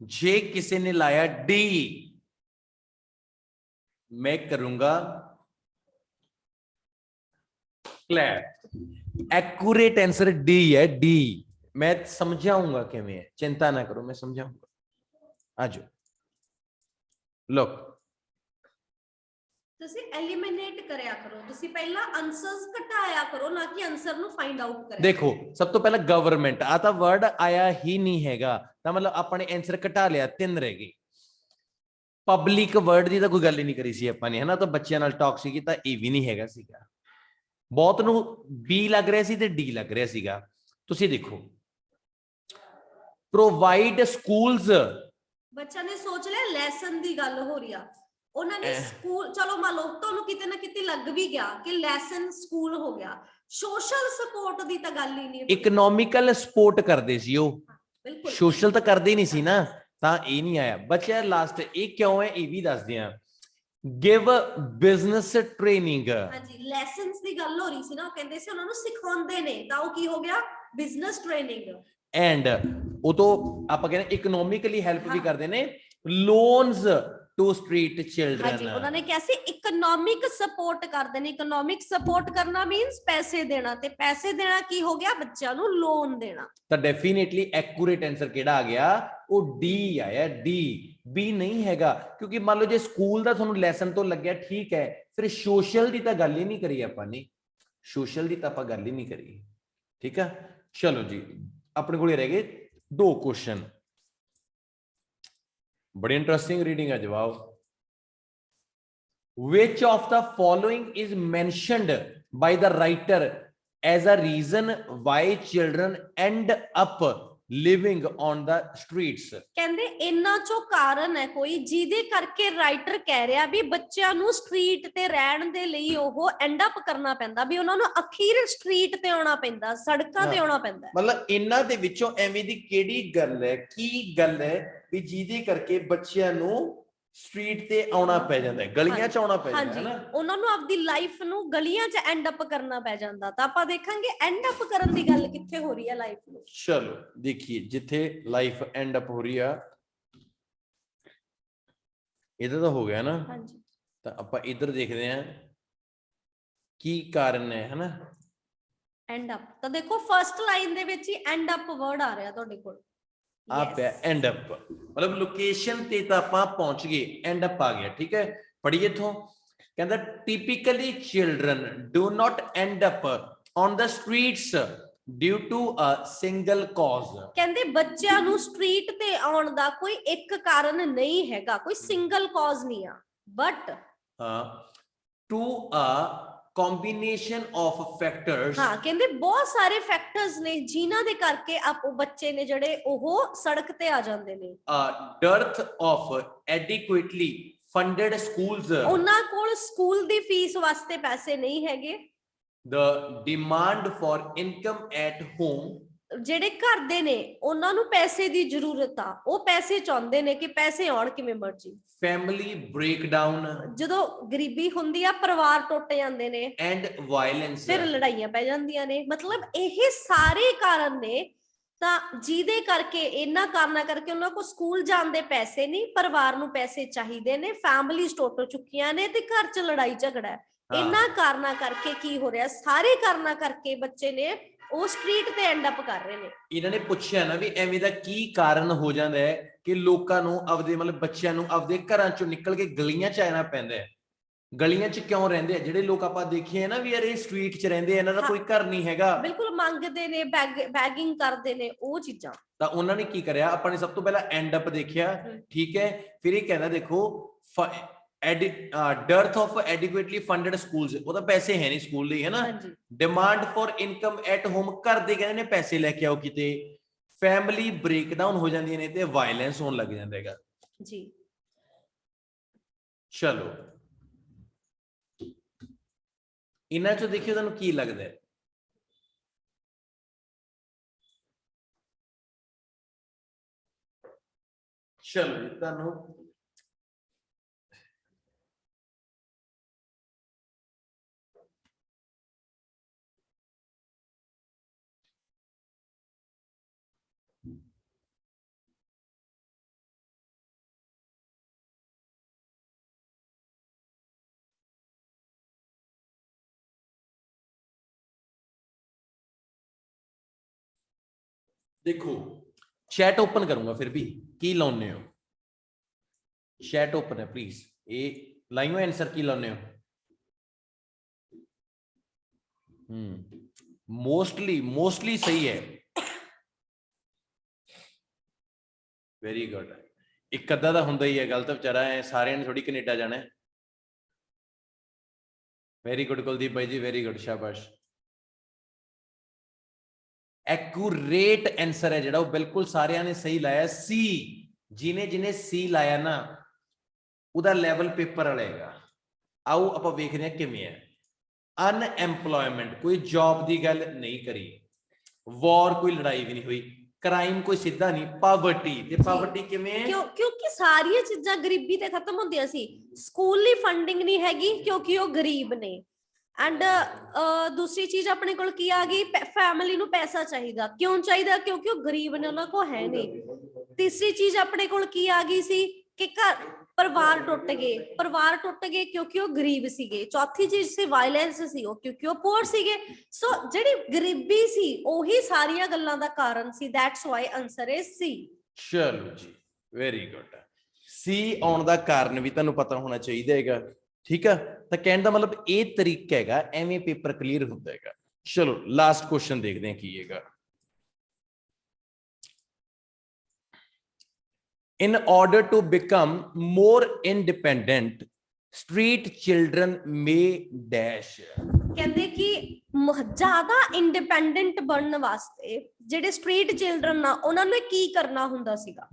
ਜੇ ਕਿਸੇ ਨੇ ਲਾਇਆ D मैं करूंगा क्लैप। एक्यूरेट आंसर D है, D। मैं समझाऊंगा किवें है, चिंता ना करो, मैं समझाऊंगा। आजो लोग ਤੁਸੀਂ ਐਲੀਮੀਨੇਟ ਕਰਿਆ ਕਰੋ, ਤੁਸੀਂ ਪਹਿਲਾਂ ਆਨਸਰਸ ਘਟਾਇਆ ਕਰੋ, ਨਾ ਕਿ ਆਨਸਰ ਨੂੰ ਫਾਈਂਡ ਆਊਟ ਕਰਿਆ। देखो सब तो पहला गवर्नमेंट आ था, वर्ड आया ही नहीं हैगा, तो मतलब अपने आंसर घटा लिया, 3 रह गए। ਪਬਲਿਕ ਵਰਡ ਦੀ ਤਾਂ ਕੋਈ ਗੱਲ ਹੀ ਨਹੀਂ ਕਰੀ ਸੀ ਆਪਾਂ ਨੇ, ਹਨਾ। ਤਾਂ ਬੱਚਿਆਂ ਨਾਲ ਟਾਕ ਸੀ ਤਾਂ ਇਹ ਵੀ ਨਹੀਂ ਹੈਗਾ ਸੀਗਾ। ਬਹੁਤ ਨੂੰ B ਲੱਗ ਰਿਹਾ ਸੀ ਤੇ D ਲੱਗ ਰਿਹਾ ਸੀਗਾ। ਤੁਸੀਂ ਦੇਖੋ, ਪ੍ਰੋਵਾਈਡ ਸਕੂਲਸ, ਬੱਚਾ ਨੇ ਸੋਚ ਲਿਆ ਲੈਸਨ ਦੀ ਗੱਲ ਹੋ ਰਹੀ ਆ, ਉਹਨਾਂ ਨੇ ਸਕੂਲ, ਚਲੋ ਮੰਨ ਲਓ ਤੁਹਾਨੂੰ ਕਿਤੇ ਨਾ ਕਿਤੇ ਲੱਗ ਵੀ ਗਿਆ ਕਿ ਲੈਸਨ ਸਕੂਲ ਹੋ ਗਿਆ। ਸੋਸ਼ਲ ਸਪੋਰਟ ਦੀ ਤਾਂ ਗੱਲ ਹੀ ਨਹੀਂ, ਇਕਨੋਮਿਕਲ ਸਪੋਰਟ ਕਰਦੇ ਸੀ ਉਹ, ਬਿਲਕੁਲ ਸੋਸ਼ਲ ਤਾਂ ਕਰਦੇ ਹੀ ਨਹੀਂ ਸੀ ਨਾ, ਤਾਂ ਇਹ ਨਹੀਂ ਆਇਆ। ਬੱਚਾ ਲਾਸਟ ਇਹ ਕਿਉਂ ਹੈ ਇਹ ਵੀ ਦੱਸਦੇ ਆ। ਗਿਵ ਬਿਜ਼ਨਸ ਟ੍ਰੇਨਿੰਗ, ਹਾਂਜੀ ਲੈਸਨਸ ਦੀ ਗੱਲ ਹੋ ਰਹੀ ਸੀ ਨਾ, ਉਹ ਕਹਿੰਦੇ ਸੀ ਉਹਨਾਂ ਨੂੰ ਸਿਖਾਉਂਦੇ ਨੇ, ਤਾਂ ਉਹ ਕੀ ਹੋ ਗਿਆ? Business training. ਐਂਡ ਉਹ ਤੋਂ ਆਪਾਂ ਕਹਿੰਦੇ ਇਕਨੋਮਿਕਲੀ ਹੈਲਪ ਵੀ ਕਰਦੇ ਨੇ, ਲੋਨਸ to street ਹਾਂਜੀ children. ਉਹਨਾਂ ਨੇ ਕਿਹਾ ਸੀ ਇਕਨੋਮਿਕ ਸਪੋਰਟ ਕਰਦੇ ਨੇ। ਇਕਨੋਮਿਕ ਸਪੋਰਟ ਕਰਨਾ ਮੀਨਸ ਪੈਸੇ ਦੇਣਾ, ਤੇ ਪੈਸੇ ਦੇਣਾ ਕੀ ਹੋ ਗਿਆ, ਬੱਚਿਆਂ ਨੂੰ ਲੋਨ ਦੇਣਾ। ਤਾਂ ਡੈਫੀਨੇਟਲੀ ਐਕੂਰੇਟ ਆਨਸਰ ਕਿਹੜਾ ਆ ਗਿਆ, ਉਹ ਡੀ ਆਇਆ, ਡੀ। ਬੀ ਨਹੀਂ ਹੈਗਾ, ਕਿਉਂਕਿ ਮੰਨ ਲਓ ਜੇ ਸਕੂਲ ਦਾ ਤੁਹਾਨੂੰ ਲੈਸਨ ਤੋਂ ਲੱਗਿਆ ਠੀਕ ਹੈ, ਫਿਰ ਸੋਸ਼ਲ ਦੀ ਤਾਂ ਗੱਲ ਹੀ ਨਹੀਂ ਕਰੀ ਆਪਾਂ ਨੇ, ਸੋਸ਼ਲ ਦੀ ਤਾਂ ਆਪਾਂ ਗੱਲ ਹੀ ਨਹੀਂ ਕਰੀ। ਠੀਕ ਆ, ਚਲੋ ਜੀ ਆਪਣੇ ਕੋਲ ਰਹਿ ਗਏ 2 ਕੁਐਸਚਨ। ਬੜੀ ਇੰਟਰਸਟਿੰਗ ਰੀਡਿੰਗ ਹੈ ਜਵਾਬ। Which of the following is mentioned by the writer as a reason why children end up living on the streets? ਕਹਿੰਦੇ ਇਹਨਾਂ ਚੋਂ ਕਾਰਨ ਹੈ ਕੋਈ ਜਿਹਦੇ ਕਰਕੇ ਰਾਈਟਰ ਕਹਿ ਰਿਹਾ ਵੀ ਬੱਚਿਆਂ ਨੂੰ ਸਟਰੀਟ ਤੇ ਰਹਿਣ ਦੇ ਲਈ ਉਹ ਐਂਡ ਅਪ ਕਰਨਾ ਪੈਂਦਾ, ਵੀ ਉਹਨਾਂ ਨੂੰ ਅਖੀਰ ਸਟਰੀਟ ਤੇ ਆਉਣਾ ਪੈਂਦਾ, ਸੜਕਾਂ ਤੇ ਆਉਣਾ ਪੈਂਦਾ। ਮਤਲਬ ਇਹਨਾਂ ਦੇ ਵਿੱਚੋਂ ਐਵੇਂ ਦੀ ਕਿਹੜੀ ਗੱਲ ਹੈ, ਕੀ ਗੱਲ ਹੈ ਵੀ ਜਿਹਦੇ ਕਰਕੇ ਬੱਚਿਆਂ ਨੂੰ ਸਟਰੀਟ ਤੇ ਆਉਣਾ ਪੈ ਜਾਂਦਾ, ਗਲੀਆਂ ਚ ਆਉਣਾ ਪੈ ਜਾਂਦਾ ਹੈ ਨਾ, ਉਹਨਾਂ ਨੂੰ ਆਪਦੀ ਲਾਈਫ ਨੂੰ ਗਲੀਆਂ ਚ ਐਂਡ ਅਪ ਕਰਨਾ ਪੈ ਜਾਂਦਾ। ਤਾਂ ਆਪਾਂ ਦੇਖਾਂਗੇ ਐਂਡ ਅਪ ਕਰਨ ਦੀ ਗੱਲ ਕਿੱਥੇ ਹੋ ਰਹੀ ਹੈ ਲਾਈਫ ਨੂੰ। ਚਲੋ ਦੇਖੀਏ ਜਿੱਥੇ ਲਾਈਫ ਐਂਡ ਅਪ ਹੋ ਰਹੀ ਆ, ਇਹਦਾ ਤਾਂ ਹੋ ਗਿਆ ਨਾ। ਹਾਂਜੀ, ਤਾਂ ਆਪਾਂ ਇੱਧਰ ਦੇਖਦੇ ਹਾਂ ਕੀ ਕਾਰਨ ਹੈ ਹਨਾ। ਐਂਡ ਅਪ ਤਾਂ ਦੇਖੋ ਫਰਸਟ ਲਾਈਨ ਦੇ ਵਿੱਚ ਹੀ ਐਂਡ ਅਪ ਵਰਡ ਆ ਰਿਹਾ ਤੁਹਾਡੇ ਕੋਲ। ਆ ਪਿਆ ਐਂਡ ਅਪ, ਮਤਲਬ ਲੋਕੇਸ਼ਨ ਤੇ ਤਾਂ ਆਪਾਂ ਪਹੁੰਚ ਗਏ, ਐਂਡ ਅਪ ਆ ਗਿਆ। ਠੀਕ ਹੈ, ਪੜ੍ਹੀਏ ਇੱਥੋਂ। ਕਹਿੰਦਾ typically children do not end up on the streets due to a single cause. ਕਹਿੰਦੇ ਬੱਚਿਆਂ ਨੂੰ ਸਟਰੀਟ ਤੇ ਆਉਣ ਦਾ ਕੋਈ ਇੱਕ ਕਾਰਨ ਨਹੀਂ ਹੈਗਾ, ਕੋਈ ਸਿੰਗਲ ਕਾਜ਼ ਨਹੀਂ ਆ, but to a combination of factors। ਹਾਂ ਕਹਿੰਦੇ ਬਹੁਤ ਸਾਰੇ ਫੈਕਟਰਸ ਨੇ ਜਿਨ੍ਹਾਂ ਦੇ ਕਰਕੇ ਆਪੋ ਬੱਚੇ ਨੇ ਜਿਹੜੇ ਉਹ ਸੜਕ ਤੇ ਆ ਜਾਂਦੇ ਨੇ। dearth of adequately funded schools। ਉਹਨਾਂ ਕੋਲ ਸਕੂਲ ਦੀ ਫੀਸ ਵਾਸਤੇ ਪੈਸੇ ਨਹੀਂ ਹੈਗੇ। the demand for income at home। ਜਿਹੜੇ ਘਰ ਦੇ ਨੇ ਉਹਨਾਂ ਨੂੰ ਪੈਸੇ ਦੀ ਜ਼ਰੂਰਤ ਆ, ਉਹ ਪੈਸੇ ਚਾਹੁੰਦੇ ਨੇ ਕਿ ਪੈਸੇ ਆਉਣ ਕਿਵੇਂ ਮਰਜੀ। family breakdown। ਜਦੋਂ ਗਰੀਬੀ ਹੁੰਦੀ ਆ ਪਰਿਵਾਰ ਟੁੱਟ ਜਾਂਦੇ ਨੇ। and violence। ਫਿਰ ਲੜਾਈਆਂ ਪੈ ਜਾਂਦੀਆਂ ਨੇ। ਮਤਲਬ ਇਹ ਸਾਰੇ ਕਾਰਨ ਨੇ ਤਾਂ ਜਿਹਦੇ ਕਰਕੇ, ਇਹਨਾਂ ਕਾਰਨਾਂ ਕਰਕੇ ਉਹਨਾਂ ਕੋਲ ਸਕੂਲ ਜਾਣ ਦੇ ਪੈਸੇ ਨਹੀਂ, ਪਰਿਵਾਰ ਨੂੰ ਪੈਸੇ ਚਾਹੀਦੇ ਨੇ, ਫੈਮਿਲੀਜ਼ ਟੁੱਟ ਚੁੱਕੀਆਂ ਨੇ ਤੇ ਘਰ 'ਚ ਲੜਾਈ ਝਗੜਾ ਹੈ। ਇਹਨਾਂ ਕਾਰਨਾਂ ਕਰਕੇ ਕੀ ਹੋ ਰਿਹਾ, ਸਾਰੇ ਕਾਰਨਾਂ ਕਰਕੇ ਬੱਚੇ ਨੇ ਉਹ ਸਟਰੀਟ ਤੇ ਐਂਡ ਅਪ ਕਰ ਰਹੇ ਨੇ। ਇਹਨਾਂ ਨੇ ਪੁੱਛਿਆ ਨਾ ਵੀ ਐਵੇਂ ਦਾ ਕੀ ਕਾਰਨ ਹੋ ਜਾਂਦਾ ਹੈ ਕਿ ਲੋਕਾਂ ਨੂੰ ਆਪਦੇ ਮਤਲਬ ਬੱਚਿਆਂ ਨੂੰ ਆਪਦੇ ਘਰਾਂ ਚੋਂ ਨਿਕਲ ਕੇ ਗਲੀਆਂ 'ਚ ਆਣਾ ਪੈਂਦਾ ਹੈ। ਗਲੀਆਂ 'ਚ ਕਿਉਂ ਰਹਿੰਦੇ ਆ ਜਿਹੜੇ ਲੋਕ ਆਪਾਂ ਦੇਖੇ ਆ ਨਾ ਵੀ ਯਾਰ ਇਹ ਸਟਰੀਟ 'ਚ ਰਹਿੰਦੇ ਆ, ਇਹਨਾਂ ਦਾ ਕੋਈ ਘਰ ਨਹੀਂ ਹੈਗਾ, ਬਿਲਕੁਲ ਮੰਗਦੇ ਨੇ, ਬੈਗਿੰਗ ਕਰਦੇ ਨੇ, ਉਹ ਚੀਜ਼ਾਂ। ਤਾਂ ਉਹਨਾਂ ਨੇ ਕੀ ਕਰਿਆ, ਆਪਾਂ ਨੇ ਸਭ ਤੋਂ ਪਹਿਲਾਂ ਐਂਡ ਅਪ ਦੇਖਿਆ। ਠੀਕ ਹੈ, ਫਿਰ ਇਹ ਕਹਿੰਦਾ ਦੇਖੋ dearth of adequately funded schools, ਉਹ ਤਾਂ ਪੈਸੇ ਹੈ ਨਹੀਂ ਸਕੂਲ ਲਈ, ਹੈ ਨਾ। demand for income at home, ਘਰ ਦੇ ਕਹਿੰਦੇ ਨੇ ਪੈਸੇ ਲੈ ਕੇ ਆਓ ਕਿਤੇ। ਫੈਮਿਲੀ ਬ੍ਰੇਕਡਾਊਨ ਹੋ ਜਾਂਦੀਆਂ ਨੇ ਤੇ ਵਾਇਲੈਂਸ ਹੋਣ ਲੱਗ ਜਾਂਦਾ ਹੈਗਾ ਜੀ। ਚਲੋ ਇਹਨਾਂ ਚੋਂ ਦੇਖਿਓ ਤੁਹਾਨੂੰ ਕੀ ਲੱਗਦਾ ਹੈ। ਚਲੋ ਤੁਹਾਨੂੰ देखो चैट ओपन करूंगा, फिर भी की लाउने हो, चैट ओपन है प्लीज, ये लाइयो आंसर की लाउने हो। मोस्टली सही है, वेरी गुड। एक अद्धा दा हुंदा ही है गलत, बेचारा है सारे ने थोड़ी कनेडा जाना है। वेरी गुड कुलदीप भाई जी, वेरी गुड, शाबाश। एक्यूरेट आंसर है जेड़ा वो बिल्कुल सारियां ने सही लाया, सी। जिन्हें सी लाया ना उदा लेवल पेपर वालेगा। आओ आप वेखने किवें है। अनएम्प्लॉयमेंट, कोई जॉब की गल नहीं करी, वॉर कोई लड़ाई भी नहीं हुई, क्राइम कोई सीधा नहीं, पावर्टी ते पावर्टी किवें, क्योंकि सारियां चीजां गरीबी ते खत्म होंदियां सी। स्कूल दी फंडिंग नहीं हैगी क्योंकि वो गरीब ने। एंड दूसरी चीज अपने कोल की आ गई, फैमिली नू पैसा चाहिदा, क्यों चाहिदा, क्योंकि वो गरीब ने, उन्हां को है नहीं। तीसरी चीज अपने कोल की आ गई सी कि घर ਪਰਿਵਾਰ ਟੁੱਟ ਗਏ ਕਿਉਂਕਿ ਉਹ ਗਰੀਬ ਸੀਗੇ। ਚੌਥੀ ਚੀਜ਼ ਸੀ ਵਾਇਲੈਂਸ ਸੀ, ਉਹ ਕਿਉਂਕਿ ਉਹ ਪੂਅਰ ਸੀਗੇ। ਸੋ ਜਿਹੜੀ ਗਰੀਬੀ ਸੀ ਉਹੀ ਸਾਰੀਆਂ ਗੱਲਾਂ ਦਾ ਕਾਰਨ ਸੀ। That's why answer is C. ਚਲੋ ਜੀ, ਵੈਰੀ ਗੁੱਡ। ਸੀ ਆਉਣ ਦਾ ਕਾਰਨ ਵੀ ਤੁਹਾਨੂੰ ਪਤਾ ਹੋਣਾ ਚਾਹੀਦਾ ਹੈਗਾ, ਠੀਕ ਆ। ਤਾਂ ਕਹਿਣ ਦਾ ਮਤਲਬ ਇਹ ਤਰੀਕਾ ਹੈਗਾ, ਐਵੇਂ ਪੇਪਰ ਕਲੀਅਰ ਹੁੰਦਾ ਹੈਗਾ। ਚਲੋ ਲਾਸਟ ਕੁਐਸਚਨ ਦੇਖਦੇ ਹਾਂ ਕੀ ਹੈਗਾ। In order to become more independent, street children may dash. ਕਹਿੰਦੇ ਕਿ ਜ਼ਿਆਦਾ ਇੰਡੀਪੈਂਡੈਂਟ ਬਣਨ ਵਾਸਤੇ ਜਿਹੜੇ ਸਟਰੀਟ ਚਿਲਡਰਨ ਆ ਉਹਨਾਂ ਨੂੰ ਕੀ ਕਰਨਾ ਹੁੰਦਾ ਸੀਗਾ।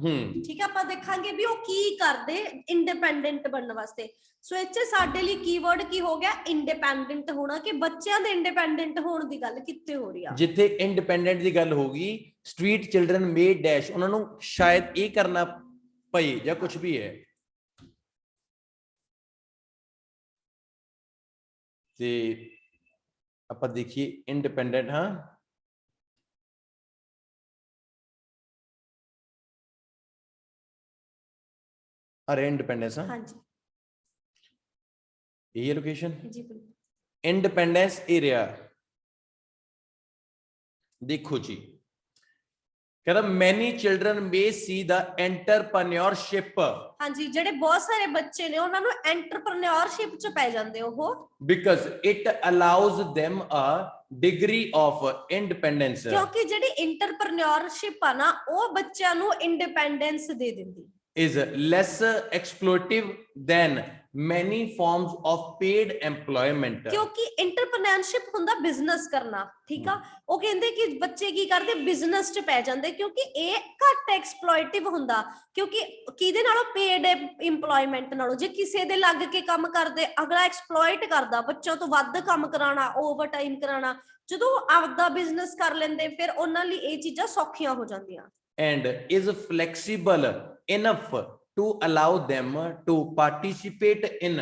ਠੀਕ ਹੈ, ਆਪਾਂ ਦੇਖਾਂਗੇ ਵੀ ਉਹ ਕੀ ਕਰਦੇ ਇੰਡੀਪੈਂਡੈਂਟ ਬਣਨ ਵਾਸਤੇ। ਸੋ ਇੱਥੇ ਸਾਡੇ ਲਈ ਕੀਵਰਡ ਕੀ ਹੋ ਗਿਆ, ਇੰਡੀਪੈਂਡੈਂਟ ਹੋਣਾ, ਕਿ ਬੱਚਿਆਂ ਦੇ ਇੰਡੀਪੈਂਡੈਂਟ ਹੋਣ ਦੀ ਗੱਲ ਕਿੱਥੇ ਹੋ ਰਹੀ ਆ। ਜਿੱਥੇ ਇੰਡੀਪੈਂਡੈਂਟ ਦੀ ਗੱਲ ਹੋਗੀ, ਸਟਰੀਟ ਚਿਲਡਰਨ ਮੇ ਡੈਸ਼, ਉਹਨਾਂ ਨੂੰ ਸ਼ਾਇਦ ਇਹ ਕਰਨਾ ਪਏ ਜਾਂ ਕੁਝ ਵੀ ਹੈ। ਤੇ ਆਪਾਂ ਦੇਖੀਏ ਇੰਡੀਪੈਂਡੈਂਟ, ਹਾਂ ਅਰੇ ਇੰਡੀਪੈਂਡੈਂਸ, ਹਾਂ ਹਾਂਜੀ ਇਹ ਲੋਕੇਸ਼ਨ ਜੀ ਬਿਲਕੁਲ। ਇੰਡੀਪੈਂਡੈਂਸ ਏਰੀਆ ਦੇਖੋ ਜੀ, ਕਹਿੰਦਾ ਮੈਨੀ ਚਿਲਡਰਨ ਮੇ ਸੀ ਦਾ ਐਂਟਰਪ੍ਰੈਨਿਓਰਸ਼ਿਪ। ਹਾਂਜੀ, ਜਿਹੜੇ ਬਹੁਤ ਸਾਰੇ ਬੱਚੇ ਨੇ ਉਹਨਾਂ ਨੂੰ ਐਂਟਰਪ੍ਰੈਨਿਓਰਸ਼ਿਪ ਚ ਪੈ ਜਾਂਦੇ ਉਹ, because it allows them a degree of independence। ਕਿਉਂਕਿ ਜਿਹੜੀ ਐਂਟਰਪ੍ਰੈਨਿਓਰਸ਼ਿਪ ਆ ਨਾ ਉਹ ਬੱਚਿਆਂ ਨੂੰ ਇੰਡੀਪੈਂਡੈਂਸ ਦੇ ਦਿੰਦੀ। is less exploitative than many forms of paid employment। ਕਿਉਂਕਿ ਐਂਟਰਪ੍ਰੈਨਿਓਰਸ਼ਿਪ ਹੁੰਦਾ ਬਿਜ਼ਨਸ ਕਰਨਾ, ਠੀਕ ਆ। ਉਹ ਕਹਿੰਦੇ ਕਿ ਬੱਚੇ ਕੀ ਕਰਦੇ, ਬਿਜ਼ਨਸ ਚ ਪੈ ਜਾਂਦੇ, ਕਿਉਂਕਿ ਇਹ ਘੱਟ ਐਕਸਪਲੋਇਟਿਵ ਹੁੰਦਾ। ਕਿਉਂਕਿ ਕਿਹਦੇ ਨਾਲੋਂ, ਪੇਡ ਇੰਪਲੋਇਮੈਂਟ ਨਾਲੋਂ। ਜੇ ਕਿਸੇ ਦੇ ਲੱਗ ਕੇ ਕੰਮ ਕਰਦੇ, ਅਗਲਾ ਐਕਸਪਲੋਇਟ ਕਰਦਾ, ਬੱਚਿਆਂ ਤੋਂ ਵੱਧ ਕੰਮ ਕਰਾਉਣਾ, ਓਵਰ ਟਾਈਮ ਕਰਾਉਣਾ। ਜਦੋਂ ਆਪਦਾ ਬਿਜ਼ਨਸ ਕਰ ਲੈਂਦੇ ਫਿਰ ਉਹਨਾਂ ਲਈ ਇਹ ਚੀਜ਼ਾਂ ਸੌਖੀਆਂ ਹੋ ਜਾਂਦੀਆਂ। and is flexible enough to allow them to participate in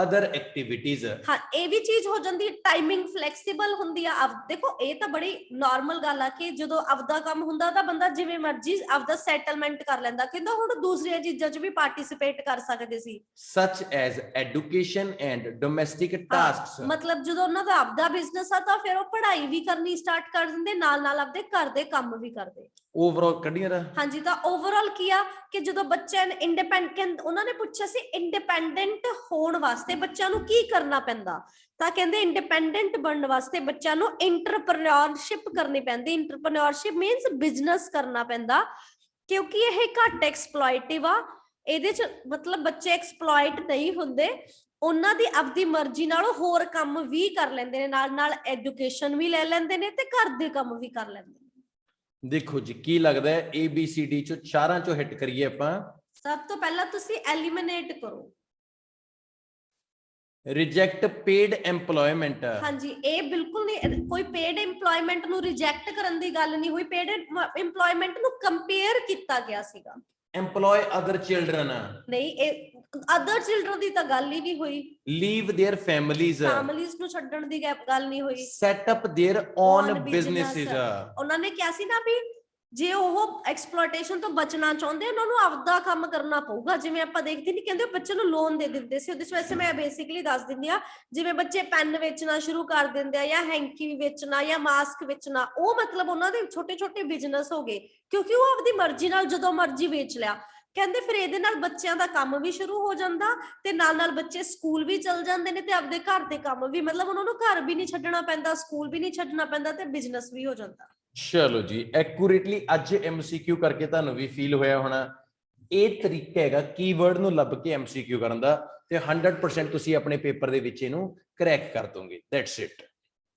other activities। ਹਾਂ, ਇਹ ਵੀ ਚੀਜ਼ ਹੋ ਜਾਂਦੀ, ਟਾਈਮਿੰਗ ਫਲੈਕਸੀਬਲ ਹੁੰਦੀ ਆ। ਦੇਖੋ ਇਹ ਤਾਂ ਬੜੀ ਨਾਰਮਲ ਗੱਲ ਆ ਕਿ ਜਦੋਂ ਆਪਦਾ ਕੰਮ ਹੁੰਦਾ ਤਾਂ ਬੰਦਾ ਜਿਵੇਂ ਮਰਜ਼ੀ ਆਪਦਾ ਸੈਟਲਮੈਂਟ ਕਰ ਲੈਂਦਾ, ਕਹਿੰਦਾ ਹੁਣ ਦੂਸਰੀਆਂ ਚੀਜ਼ਾਂ 'ਚ ਵੀ ਪਾਰਟਿਸਿਪੇਟ ਕਰ ਸਕਦੇ ਸੀ, such as education and domestic tasks। ਮਤਲਬ ਜਦੋਂ ਉਹਨਾਂ ਦਾ ਆਪਦਾ ਬਿਜ਼ਨਸ ਆ ਤਾਂ ਫਿਰ ਉਹ ਪੜ੍ਹਾਈ ਵੀ ਕਰਨੀ ਸਟਾਰਟ ਕਰ ਦਿੰਦੇ, ਨਾਲ ਨਾਲ ਆਪਦੇ ਘਰ ਦੇ ਕੰਮ ਵੀ ਕਰਦੇ। ਓਵਰਆਲ ਕੱਢੀਆਂ ਰਾ, ਹਾਂਜੀ, ਤਾਂ ਓਵਰਆਲ ਕੀ ਆ ਕਿ ਜਦੋਂ ਬੱਚਿਆਂ ਨੇ ਇੰਡੀਪੈਂਡੈਂਟ, ਉਹਨਾਂ ਨੇ ਪੁੱਛਿਆ ਸੀ ਇੰਡੀਪੈਂਡੈਂਟ ਹੋਣ ਵਾਸਤੇ ਬੱਚਿਆਂ ਨੂੰ ਕੀ ਕਰਨਾ ਪੈਂਦਾ, ਤਾਂ ਕਹਿੰਦੇ ਇੰਡੀਪੈਂਡੈਂਟ ਬਣਨ ਵਾਸਤੇ ਬੱਚਿਆਂ ਨੂੰ ਇੰਟਰਪ੍ਰੈਨਿਓਰਸ਼ਿਪ ਕਰਨੀ ਪੈਂਦੀ। ਇੰਟਰਪ੍ਰੈਨਿਓਰਸ਼ਿਪ ਮੀਨਸ ਬਿਜ਼ਨਸ ਕਰਨਾ ਪੈਂਦਾ, ਕਿਉਂਕਿ ਇਹ ਘੱਟ ਐਕਸਪਲੋਇਟਿਵ ਆ। ਇਹਦੇ ਚ ਮਤਲਬ ਬੱਚੇ ਐਕਸਪਲੋਇਟ ਨਹੀਂ ਹੁੰਦੇ, ਉਹਨਾਂ ਦੀ ਆਪਦੀ ਮਰਜ਼ੀ ਨਾਲ ਹੋਰ ਕੰਮ ਵੀ ਕਰ ਲੈਂਦੇ ਨੇ, ਨਾਲ ਨਾਲ ਐਜੂਕੇਸ਼ਨ ਵੀ ਲੈ ਲੈਂਦੇ ਨੇ ਤੇ ਘਰ ਦੇ ਕੰਮ ਵੀ ਕਰ ਲੈਂਦੇ ਨੇ। ਦੇਖੋ ਜੀ ਕੀ ਲੱਗਦਾ ਹੈ ABCD ਚੋਂ ਚਾਰਾਂ ਚੋਂ ਹਿੱਟ ਕਰੀਏ ਆਪਾਂ। ਸਭ ਤੋਂ ਪਹਿਲਾਂ ਤੁਸੀਂ ਐਲੀਮੀਨੇਟ ਕਰੋ, ਰਿਜੈਕਟ ਪੇਡ ਐਮਪਲੋਇਮੈਂਟ। ਹਾਂਜੀ, ਇਹ ਬਿਲਕੁਲ ਨਹੀਂ, ਕੋਈ ਪੇਡ ਐਮਪਲੋਇਮੈਂਟ ਨੂੰ ਰਿਜੈਕਟ ਕਰਨ ਦੀ ਗੱਲ ਨਹੀਂ ਹੋਈ, ਪੇਡ ਐਮਪਲੋਇਮੈਂਟ ਨੂੰ ਕੰਪੇਅਰ ਕੀਤਾ ਗਿਆ ਸੀਗਾ। employ other children, ਨਹੀਂ, ਇਹ ਅਦਰ ਚਿਲਡਰਨ ਦੀ ਤਾਂ ਗੱਲ ਹੀ ਨਹੀਂ ਹੋਈ। leave their families ਨੂੰ ਛੱਡਣ ਦੀ ਗੱਲ ਨਹੀਂ ਹੋਈ। set up their own businesses। ਉਹਨਾਂ ਨੇ ਕਿਹਾ ਸੀ ਨਾ ਵੀ ਜੇ ਉਹ ਐਕਸਪਲੋਇਟੇਸ਼ਨ ਤੋਂ ਬਚਣਾ ਚਾਹੁੰਦੇ ਉਹਨਾਂ ਨੂੰ ਆਪਦਾ ਕੰਮ ਕਰਨਾ ਪਊਗਾ। ਜਿਵੇਂ ਆਪਾਂ ਦੇਖਦੇ ਨਹੀਂ, ਕਹਿੰਦੇ ਬੱਚੇ ਨੂੰ ਲੋਨ ਦੇ ਦਿੰਦੇ ਸੀ ਉਹਦੇ ਚ। ਵੈਸੇ ਮੈਂ ਬੇਸਿਕਲੀ ਦੱਸ ਦਿੰਦੀ ਆ, ਜਿਵੇਂ ਬੱਚੇ ਪੈਨ ਵੇਚਣਾ ਸ਼ੁਰੂ ਕਰ ਦਿੰਦੇ ਆ ਜਾਂ ਹੈਂਕੀ ਵੇਚਣਾ ਜਾਂ ਮਾਸਕ ਵੇਚਣਾ, ਉਹ ਮਤਲਬ ਉਹਨਾਂ ਦੇ ਛੋਟੇ ਛੋਟੇ ਬਿਜ਼ਨਸ ਹੋ ਗਏ, ਕਿਉਂਕਿ ਉਹ ਆਪਦੀ ਮਰਜ਼ੀ ਨਾਲ ਜਦੋਂ ਮਰਜ਼ੀ ਵੇਚ ਲਿਆ। ਕਹਿੰਦੇ ਫਿਰ ਇਹਦੇ ਨਾਲ ਬੱਚਿਆਂ ਦਾ ਕੰਮ ਵੀ ਸ਼ੁਰੂ ਹੋ ਜਾਂਦਾ ਤੇ ਨਾਲ ਨਾਲ ਬੱਚੇ ਸਕੂਲ ਵੀ ਚਲ ਜਾਂਦੇ ਨੇ ਤੇ ਆਪਦੇ ਘਰ ਦੇ ਕੰਮ ਵੀ, ਮਤਲਬ ਉਹਨਾਂ ਨੂੰ ਘਰ ਵੀ ਨਹੀਂ ਛੱਡਣਾ ਪੈਂਦਾ, ਸਕੂਲ ਵੀ ਨਹੀਂ ਛੱਡਣਾ ਪੈਂਦਾ ਤੇ ਬਿਜ਼ਨਸ ਵੀ ਹੋ ਜਾਂਦਾ। ਚਲੋ ਜੀ, ਐਕੂਰੇਟਲੀ ਅੱਜ MCQ ਕਰਕੇ ਤੁਹਾਨੂੰ ਵੀ ਫੀਲ ਹੋਇਆ ਹੋਣਾ ਇਹ ਤਰੀਕਾ ਹੈਗਾ ਕੀਵਰਡ ਨੂੰ ਲੱਭ ਕੇ MCQ ਕਰਨ ਦਾ, ਤੇ 100% ਤੁਸੀਂ ਆਪਣੇ ਪੇਪਰ ਦੇ ਵਿੱਚ ਇਹਨੂੰ ਕਰੈਕ ਕਰ ਦੋਗੇ। That's it.